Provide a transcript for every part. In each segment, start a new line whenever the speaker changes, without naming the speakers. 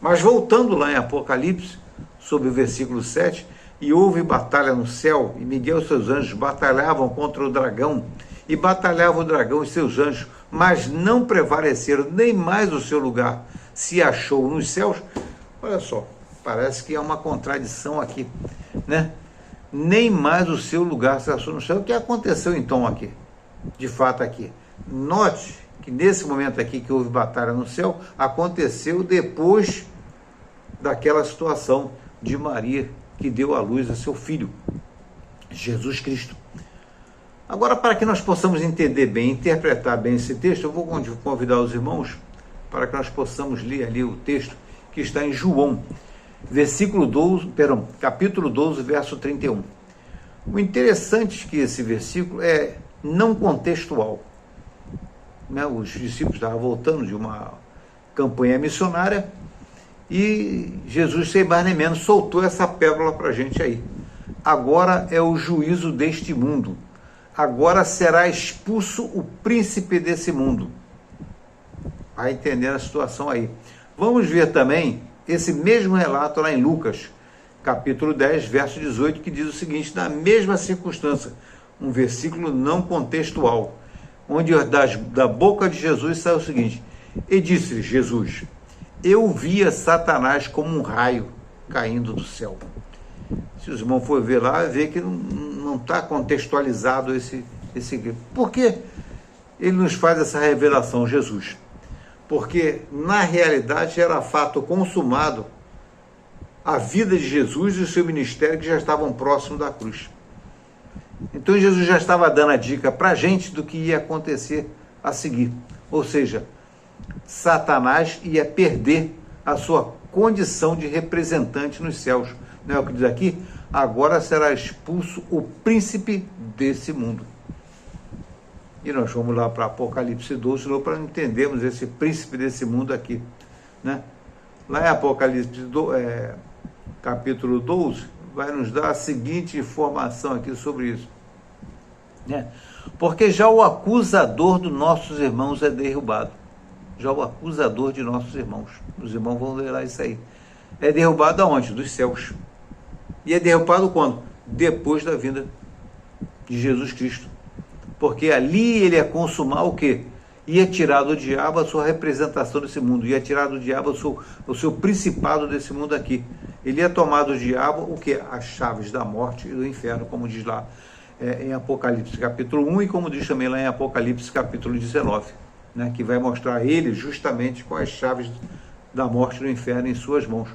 Mas voltando lá em Apocalipse, sobre o versículo 7, e houve batalha no céu, e Miguel e seus anjos batalhavam contra o dragão, e batalhava o dragão e seus anjos, mas não prevaleceram, nem mais o seu lugar se achou nos céus. Olha só, parece que há uma contradição aqui, né? Nem mais o seu lugar se achou no céu. O que aconteceu então aqui? De fato aqui. Note que nesse momento aqui que houve batalha no céu, aconteceu depois daquela situação de Maria, que deu à luz a seu filho, Jesus Cristo. Agora, para que nós possamos entender bem, interpretar bem esse texto, eu vou convidar os irmãos para que nós possamos ler ali o texto que está em João, capítulo 12, verso 31. O interessante é que esse versículo é não contextual, né? Os discípulos estavam voltando de uma campanha missionária e Jesus, sem mais nem menos, soltou essa pérola para a gente aí. Agora é o juízo deste mundo. Agora será expulso o príncipe desse mundo. Vai entender a situação aí. Vamos ver também esse mesmo relato lá em Lucas, capítulo 10, verso 18, que diz o seguinte, na mesma circunstância, um versículo não contextual, onde da boca de Jesus sai o seguinte, e disse Jesus, eu via Satanás como um raio caindo do céu. Se os irmãos forem ver lá, vê que não está contextualizado esse grito. Por que ele nos faz essa revelação, Jesus? Porque, na realidade, era fato consumado a vida de Jesus e o seu ministério que já estavam próximos da cruz. Então, Jesus já estava dando a dica para a gente do que ia acontecer a seguir. Ou seja, Satanás ia perder a sua condição de representante nos céus. Não é o que diz aqui? Agora será expulso o príncipe desse mundo. E nós vamos lá para Apocalipse 12, para entendermos esse príncipe desse mundo aqui, né? Lá em Apocalipse capítulo 12, vai nos dar a seguinte informação aqui sobre isso, né? Porque já o acusador dos nossos irmãos é derrubado. Já o acusador de nossos irmãos. Os irmãos vão ler lá isso aí. É derrubado aonde? Dos céus. E é derrubado quando? Depois da vinda de Jesus Cristo. Porque ali ele ia consumar o quê? Ia tirar do diabo a sua representação desse mundo, ia tirar do diabo o seu principado desse mundo aqui. Ele ia tomar do diabo o quê? As chaves da morte e do inferno, como diz lá em Apocalipse capítulo 1 e como diz também lá em Apocalipse capítulo 19, né? Que vai mostrar a ele justamente com as chaves da morte e do inferno em suas mãos.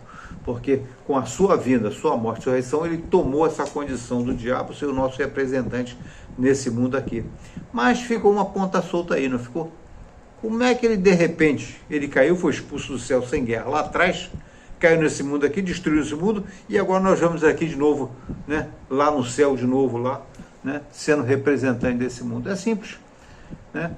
Porque com a sua vinda, sua morte e sua ressurreição, ele tomou essa condição do diabo, ser o nosso representante nesse mundo aqui. Mas ficou uma ponta solta aí, não ficou? Como é que ele, de repente, ele caiu, foi expulso do céu sem guerra lá atrás, caiu nesse mundo aqui, destruiu esse mundo, e agora nós vamos aqui de novo, né, lá no céu de novo, lá, né, sendo representante desse mundo. É simples, né?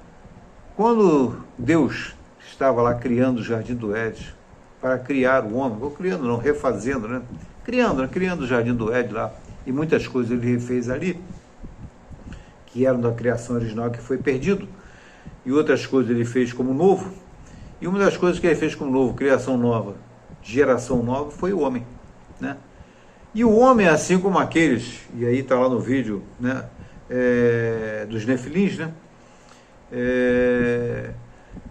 Quando Deus estava lá criando o Jardim do Éden, para criar o homem, ou criando não, refazendo, né? Criando o Jardim do Éden lá, e muitas coisas ele refez ali, que eram da criação original que foi perdido, e outras coisas ele fez como novo, e uma das coisas que ele fez como novo, criação nova, geração nova, foi o homem, né? E o homem, assim como aqueles, e aí está lá no vídeo, né, dos Nefilins, né?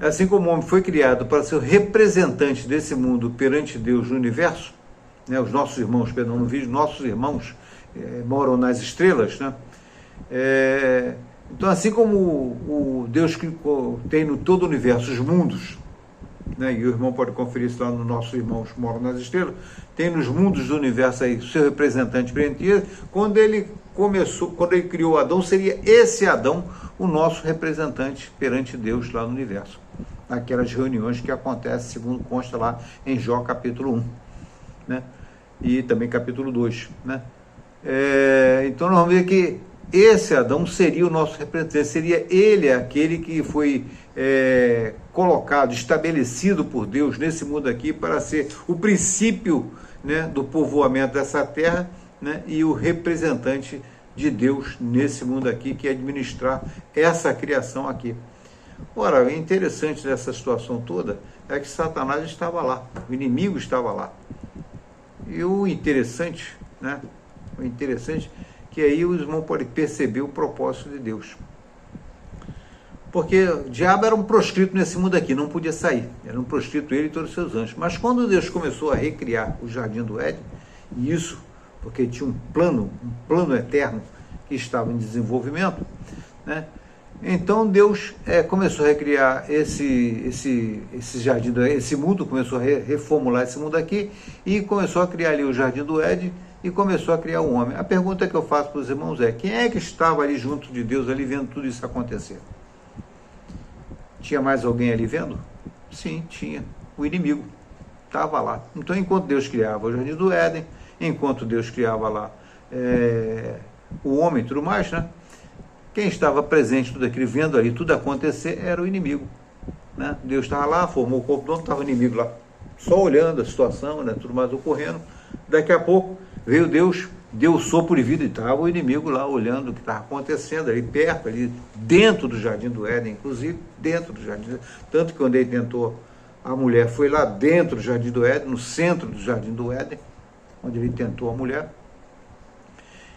Assim como o homem foi criado para ser o representante desse mundo perante Deus no universo, né, os nossos irmãos, perdão, no vídeo, nossos irmãos moram nas estrelas, né? Então, assim como o Deus que tem no todo o universo os mundos, né, e o irmão pode conferir isso lá nos nossos irmãos que moram nas estrelas, tem nos mundos do universo aí seu representante perante ele. Quando ele criou Adão, seria esse Adão o nosso representante perante Deus lá no universo, naquelas reuniões que acontecem, segundo consta lá em Jó capítulo 1, né? E também capítulo 2, né? Então nós vamos ver que esse Adão seria o nosso representante, seria ele aquele que foi colocado, estabelecido por Deus nesse mundo aqui para ser o princípio, né, do povoamento dessa terra, né, e o representante de Deus nesse mundo aqui, que é administrar essa criação aqui. Ora, o interessante dessa situação toda é que Satanás estava lá, o inimigo estava lá. E o interessante, né? O interessante é que aí o irmão pode perceber o propósito de Deus. Porque o diabo era um proscrito nesse mundo aqui, não podia sair. Era um proscrito ele e todos os seus anjos. Mas quando Deus começou a recriar o Jardim do Éden, e isso porque tinha um plano eterno que estava em desenvolvimento, né? Então Deus começou a recriar esse jardim, esse mundo, começou a reformular esse mundo aqui e começou a criar ali o Jardim do Éden e começou a criar o homem. A pergunta que eu faço para os irmãos é: quem é que estava ali junto de Deus, ali vendo tudo isso acontecer? Tinha mais alguém ali vendo? Sim, tinha. O inimigo estava lá. Então, enquanto Deus criava o Jardim do Éden, enquanto Deus criava lá o homem e tudo mais, né? Quem estava presente, tudo aquilo, vendo ali tudo acontecer, era o inimigo. Né? Deus estava lá, formou o corpo do homem, estava o inimigo lá, só olhando a situação, né? Tudo mais ocorrendo. Daqui a pouco veio Deus, deu o sopro de vida e estava o inimigo lá olhando o que estava acontecendo ali perto, ali dentro do Jardim do Éden, inclusive dentro do Jardim. Tanto que quando ele tentou, a mulher foi lá dentro do Jardim do Éden, no centro do Jardim do Éden, onde ele tentou a mulher.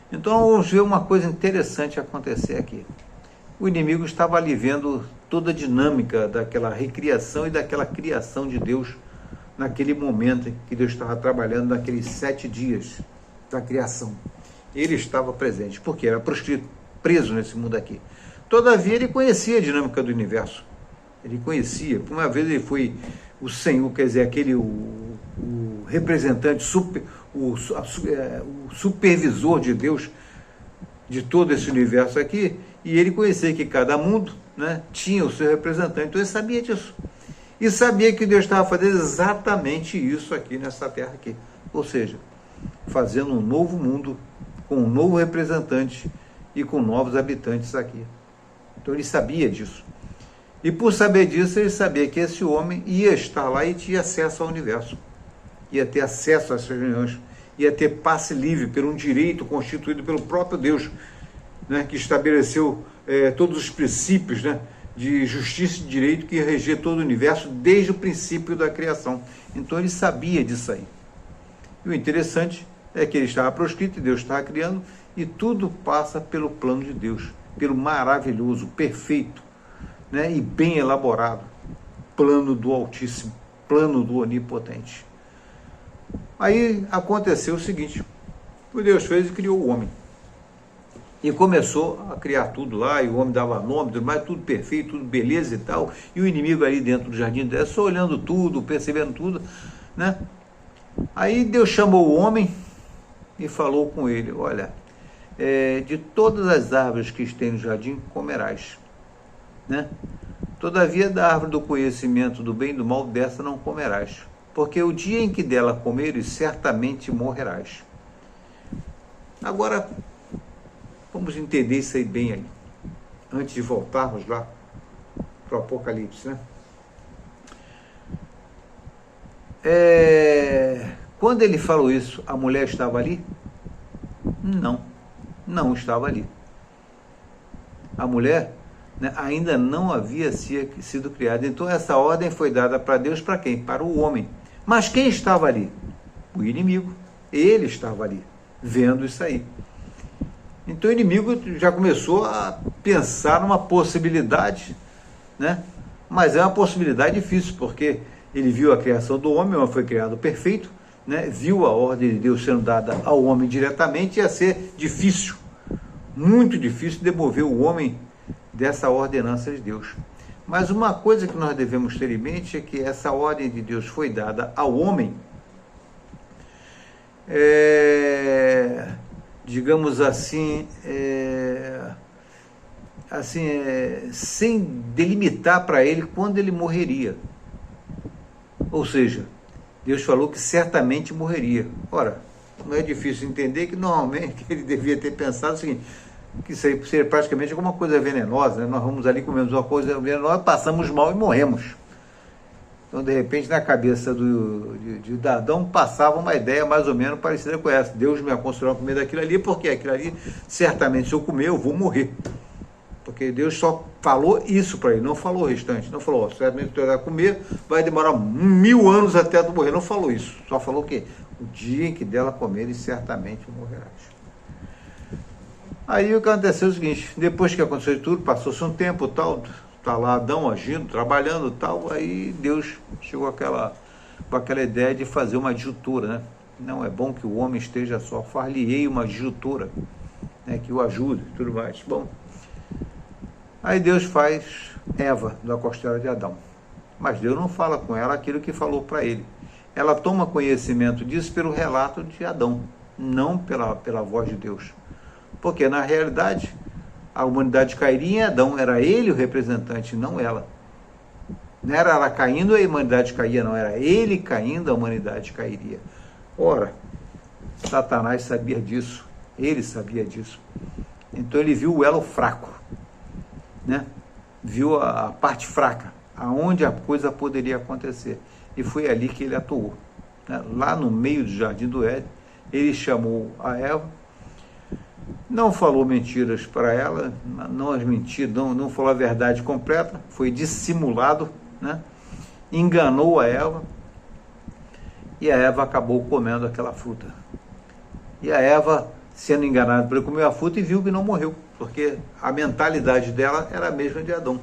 Então vamos ver uma coisa interessante acontecer aqui. O inimigo estava ali vendo toda a dinâmica daquela recriação e daquela criação de Deus naquele momento em que Deus estava trabalhando naqueles 7 dias da criação. Ele estava presente, porque era proscrito, preso nesse mundo aqui. Todavia ele conhecia a dinâmica do universo. Ele conhecia, por uma vez ele foi o Senhor, quer dizer, o representante, o supervisor de Deus de todo esse universo aqui, e ele conhecia que cada mundo, né, tinha o seu representante. Então ele sabia disso. E sabia que Deus estava fazendo exatamente isso aqui nessa terra aqui. Ou seja, fazendo um novo mundo, com um novo representante e com novos habitantes aqui. Então ele sabia disso. E por saber disso, ele sabia que esse homem ia estar lá e tinha acesso ao universo. Ia ter acesso a essas reuniões, ia ter passe livre por um direito constituído pelo próprio Deus, né, que estabeleceu todos os princípios, né, de justiça e direito que reger todo o universo desde o princípio da criação. Então ele sabia disso aí. E o interessante é que ele estava proscrito e Deus estava criando, e tudo passa pelo plano de Deus, pelo maravilhoso, perfeito, né, e bem elaborado plano do Altíssimo, plano do Onipotente. Aí aconteceu o seguinte: o Deus fez e criou o homem. E começou a criar tudo lá, e o homem dava nome, tudo mais, tudo perfeito, tudo beleza e tal. E o inimigo ali dentro do jardim dela, só olhando tudo, percebendo tudo, né? Aí Deus chamou o homem e falou com ele: olha, de todas as árvores que tem no jardim comerás, né? Todavia da árvore do conhecimento do bem e do mal, dessa não comerás, porque o dia em que dela comeres, certamente morrerás. Agora, vamos entender isso aí bem aí, antes de voltarmos lá para o Apocalipse, né? Quando ele falou isso, a mulher estava ali? Não estava ali. A mulher, né, ainda não havia sido criada. Então essa ordem foi dada para Deus, para quem? Para o homem. Mas quem estava ali? O inimigo. Ele estava ali, vendo isso aí. Então o inimigo já começou a pensar numa possibilidade, né? Mas é uma possibilidade difícil, porque ele viu a criação do homem, o homem foi criado perfeito, né? Viu a ordem de Deus sendo dada ao homem diretamente, ia ser difícil, muito difícil demover o homem dessa ordenança de Deus. Mas uma coisa que nós devemos ter em mente é que essa ordem de Deus foi dada ao homem, digamos assim, sem delimitar para ele quando ele morreria. Ou seja, Deus falou que certamente morreria. Ora, não é difícil entender que normalmente ele devia ter pensado o seguinte: que isso aí seria praticamente alguma coisa venenosa, né? Nós vamos ali, comemos uma coisa venenosa, passamos mal e morremos. Então, de repente, na cabeça de Adão passava uma ideia mais ou menos parecida com essa: Deus me aconselhou a comer daquilo ali, porque aquilo ali, certamente, se eu comer, eu vou morrer. Porque Deus só falou isso para ele, não falou o restante. Não falou, certamente tu vai comer, vai demorar 1000 anos até tu morrer. Não falou isso. Só falou que o dia em que dela comer, certamente morrerás. Aí o que aconteceu é o seguinte, depois que aconteceu tudo, passou-se um tempo, tal, tá lá Adão agindo, trabalhando, tal, aí Deus chegou com aquela ideia de fazer uma adjutora, né? Não é bom que o homem esteja só, far-lhe-ei uma adjutora, né, que o ajude e tudo mais. Bom, aí Deus faz Eva da costela de Adão, mas Deus não fala com ela aquilo que falou para ele. Ela toma conhecimento disso pelo relato de Adão, não pela voz de Deus. Porque, na realidade, a humanidade cairia em Adão, era ele o representante, não ela. Não era ela caindo, a humanidade caía, não, era ele caindo, a humanidade cairia. Ora, Satanás sabia disso, ele sabia disso. Então ele viu o elo fraco, né? Viu a parte fraca, aonde a coisa poderia acontecer. E foi ali que ele atuou, né? Lá no meio do jardim do Éden, ele chamou a Eva, não falou mentiras para ela, não as mentiras, não falou a verdade completa, foi dissimulado, né? Enganou a Eva, e a Eva acabou comendo aquela fruta. E a Eva, sendo enganada por ele, comeu a fruta e viu que não morreu, porque a mentalidade dela era a mesma de Adão,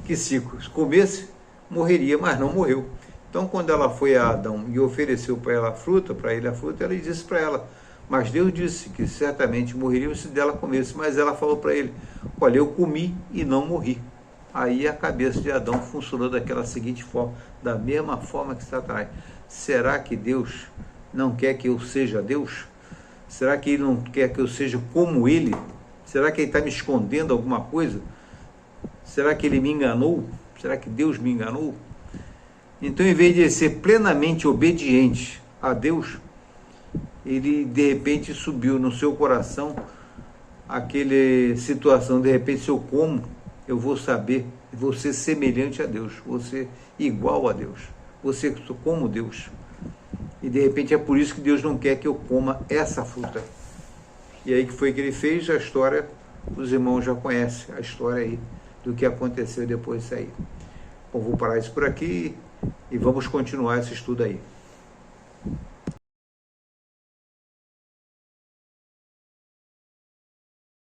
que se comesse, morreria, mas não morreu. Então, quando ela foi a Adão e ofereceu para ele a fruta, ele disse para ela, mas Deus disse que certamente morreria se dela comesse, mas ela falou para ele, olha, eu comi e não morri. Aí a cabeça de Adão funcionou daquela seguinte forma, da mesma forma que Satanás. Será que Deus não quer que eu seja Deus? Será que Ele não quer que eu seja como Ele? Será que Ele está me escondendo alguma coisa? Será que Ele me enganou? Será que Deus me enganou? Então, em vez de ele ser plenamente obediente a Deus, ele de repente subiu no seu coração aquela situação, de repente, se eu como, eu vou saber, vou ser semelhante a Deus, vou ser igual a Deus, vou ser como Deus. E de repente é por isso que Deus não quer que eu coma essa fruta. E aí que foi que ele fez, a história, os irmãos já conhecem a história aí do que aconteceu depois disso aí. Bom, vou parar isso por aqui e vamos continuar esse estudo aí.